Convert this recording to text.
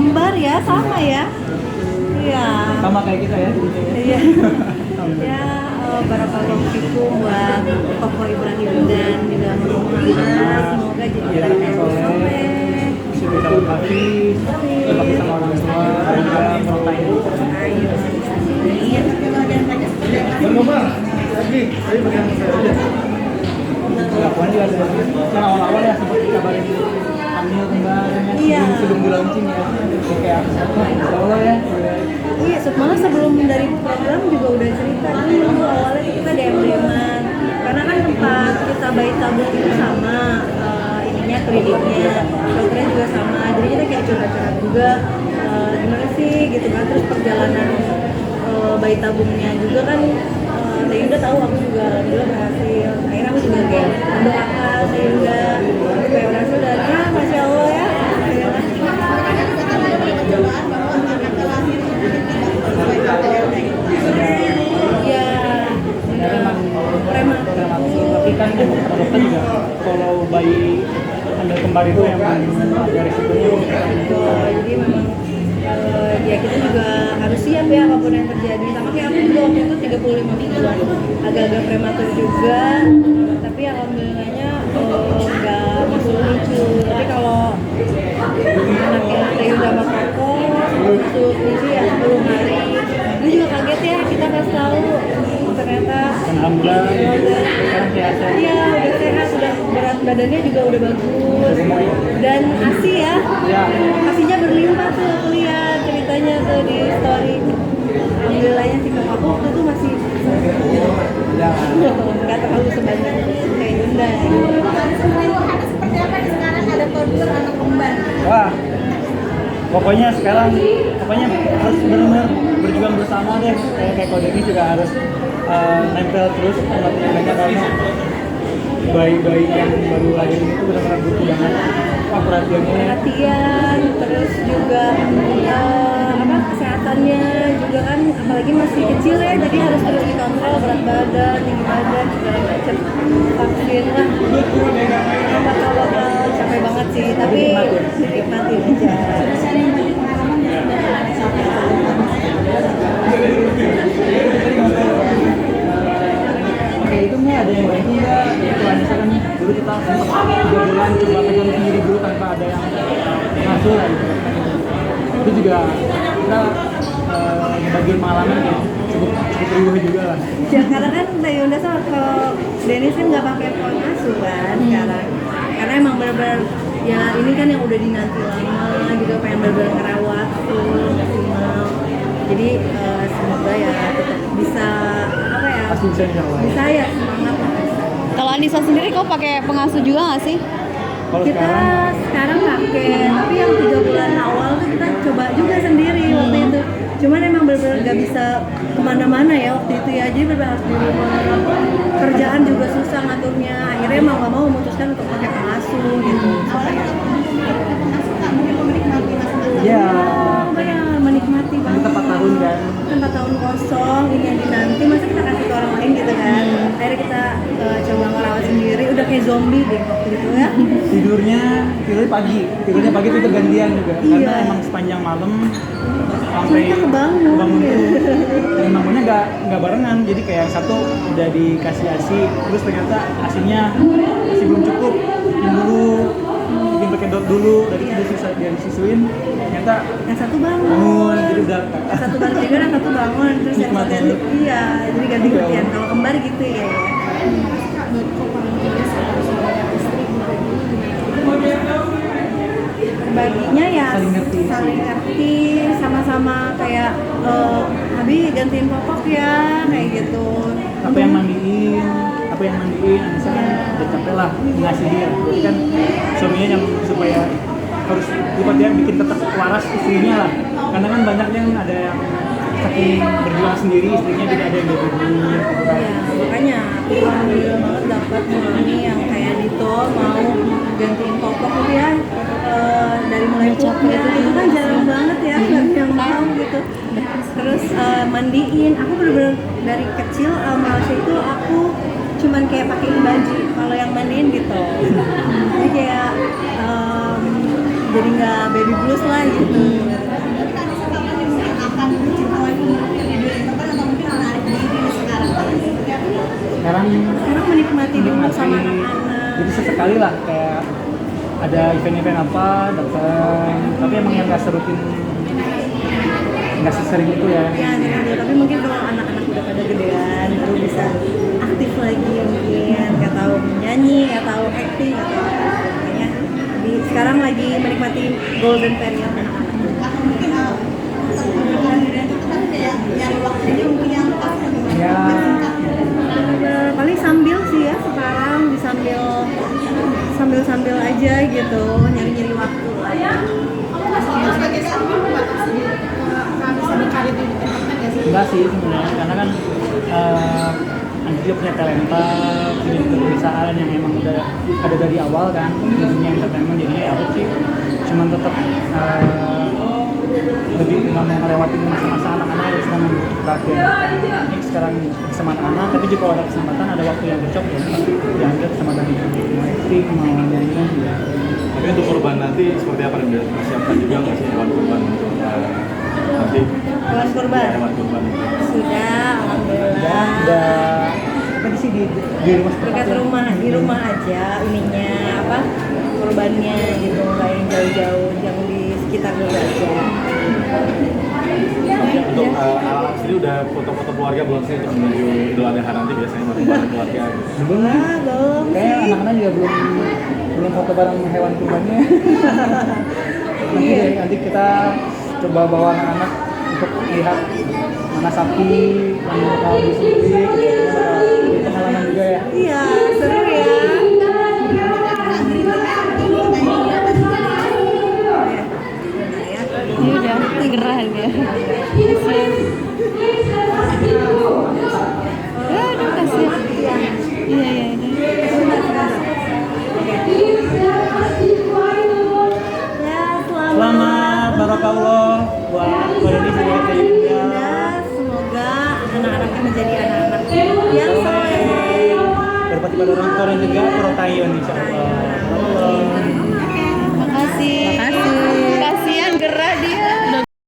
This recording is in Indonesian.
kembar ya, sama ya. Iya. Sama kayak kita ya. Iya. Ya, barakallahu fikum buat Koko Ibrahim dan juga Muhammad. Semoga jadi anak yang soleh. Bisa calon hafiz, berbakti sama orang tua, dan juga merotain. Ayo, amin. Lagi, saya bagian saya aja. Lakukan juga ada yang awal-awal ya sempat dikabarin hamil kemarin ya, Iya. sebelum di launching ya, kayak Allah ya. Iya, malah sebelum dari program juga udah cerita dulu awalnya kita DM-an karena kan tempat kita bayi tabung itu sama ininya kliniknya, dokternya juga sama, jadi kita kayak curhat-curhat juga gimana sih gitu kan, terus perjalanan bayi tabungnya juga kan saya udah tahu aku juga alhamdulillah berhasil, akhirnya aku juga kayak mendoakan saya juga supaya berhasil dan ya masya Allah ya. Ya, prematur. Tapi kan dokter juga kalau bayi anda kembar itu emang ada resikonya. Jadi memang ya kita juga harus siap ya apapun yang terjadi. Sama kayak aku juga waktu itu 35 mingguan, agak-agak prematur juga. Tapi alhamdulillahnya nggak masuk lucu. Tapi kalau anaknya Tayu sama Koko masuk lucu ya 10 hari. Itu juga kaget ya, kita nggak tahu ternyata. Alhamdulillah, sekarang sehat. Iya, udah sehat, udah berat badannya juga udah bagus. Dan ASI ya, ASInya berlimpah tuh, aku lihat ceritanya tuh di story. Alhamdulillahnya sih kalau aku waktu itu masih nggak terlalu sebanyak kayak Yunda. Seperti apa nih sekarang ada toddler anak kembar? Wah, pokoknya sekarang harus benar-benar berjuang bersama deh. Kayak kode ini juga harus nempel terus sama mereka karena bayi-bayi yang baru lahir itu benar-benar butuh banget Perhatian, terus juga kesehatannya juga kan, apalagi masih kecil ya, jadi harus terus dikontrol berat badan, tinggi badan, segala macam, vaksin lah. Bakal capek banget sih, tapi dinikmatin aja. Oke, itu nggak ada yang bantu nggak? Kalau misalkan dulu kita sempat 3 bulan coba pegang sendiri dulu tanpa ada yang ngasuh gitu. Itu juga kita bagian malamnya ya cukup riuh juga lah. Ya karena kan Tayunda sama ke Dennis kan nggak pakai pengasuh kan sekarang, karena emang benar-benar ya ini kan yang udah dinanti lama juga, pengen benar-benar ngerawat full maksimal. Jadi semoga ya tetap bisa Pasti bisa insyaallah. bisa ya, semangat lah. Kalau Anissa sendiri kau pakai pengasuh juga nggak sih? Kalau Kita sekarang pakai, tapi yang 3 bulan awal tuh kita coba juga sendiri waktu itu. Cuman emang benar-benar nggak bisa kemana-mana ya waktu itu ya, jadi benar-benar harus di rumah. Kerjaan juga susah ngaturnya. Akhirnya mau nggak mau memutuskan untuk pakai pengasuh gitu. ya Benar, menikmati banget. kita 4 tahun kan. 4 tahun kosong, ini yang dinanti, masa kita kasih ke orang lain gitu kan. Akhirnya kita coba ngerawat sendiri, udah kayak zombie deh waktu itu ya. tidurnya pagi itu tergantian juga karena Iya. emang sepanjang malam sampai Mereka kebangun. bangun tuh dan bangunnya nggak barengan, jadi kayak yang satu udah dikasih asi terus ternyata asinya masih belum cukup, bikin dulu bikin pakai dot dulu dari itu sisa dia disusuin ternyata Yang satu bangun. bangun jadi udah Yang satu baru tidur, yang satu bangun, terus yang Nikmat satu banget. iya, jadi ganti-gantian. Kalau kembar gitu ya. Baginya ya saling ngerti, sama-sama kayak Abi gantiin popok ya, kayak gitu. apa yang mandiin Anissa kan udah capek lah ngasih dia, jadi kan suaminya yang supaya harus dia bikin tetap waras istrinya lah, karena kan banyak yang ada yang saking berjuang sendiri istrinya tidak ada yang berbunyi. Ya, makanya aku alhamdulillah banget dapat suami yang kayak Dito mau gantiin popok gitu ya, dari mulai pup itu kan jarang banget ya yang mau gitu. Terus mandiin, aku bener-bener dari kecil Malaysia itu aku cuman kayak pakein baju kalau yang mandiin gitu. Jadi kayak jadi nggak baby blues lah gitu. akan mencintai di 2004 atau mungkin menarik diri sekarang? Sekarang Menikmati dulu sama menikmati, anak-anak. jadi sesekali lah kayak ada event-event apa datang, tapi emang yang nggak serutin, nggak sesering itu ya. Ya, tapi mungkin kalau anak-anak udah pada gedean baru bisa aktif lagi mungkin, nggak tahu nyanyi, nggak tahu acting, nggak tahu apa. Makanya sekarang lagi menikmati golden period anak-anak. Atau mungkin perkumpulan diri itu kan kayak nyari waktunya mungkin yang pas Ya, Paling sambil sih ya sekarang, sambil aja gitu, nyari waktu lah ya. sebagai suami membatasi nggak bisa mencari di internet nggak sih? enggak sih sebenarnya, karena kan Andi juga punya talenta, punya perusahaan yang emang udah ada dari awal kan, di dunia entertainment. Jadinya ya aku sih cuman tetap lebih nggak mau ngelewatin masa-masa anak-anak yang sedang membutuhkan perhatian. Ini sekarang sama anak-anak, tapi juga kalau ada kesempatan, ada waktu yang cocok ya pasti diambil kesempatan itu, mau acting, mau nyanyi juga. Tapi untuk kurban nanti seperti apa nih? Udah persiapkan juga nggak sih hewan kurban untuk nanti? Hewan kurban Hewan kurban. sudah, alhamdulillah. Udah apa sih di rumah Dekat di rumah aja ininya apa kurbannya gitu, nggak yang jauh-jauh, yang di sekitar dulu aja. Untuk anak sendiri udah foto-foto keluarga belum sih untuk menuju Idul Adha nanti biasanya bareng keluarga? belum nih. Belum Kayak sih. anak-anak juga belum foto bareng hewan kurbannya. Nanti kita coba bawa anak-anak untuk lihat mana sapi yang bakal disembelih, itu pengalaman juga ya. Iya, seru ya. Ini udah gerah dia. Kasian. Aduh kasian. Iya Ya, Selamat barakallah buat Indonesia juga. Ya, semoga anak-anaknya menjadi anak-anak yang soleh. Berbakti pada orang tua dan juga Protayun insya Allah. Makasih. Kasian gerah dia.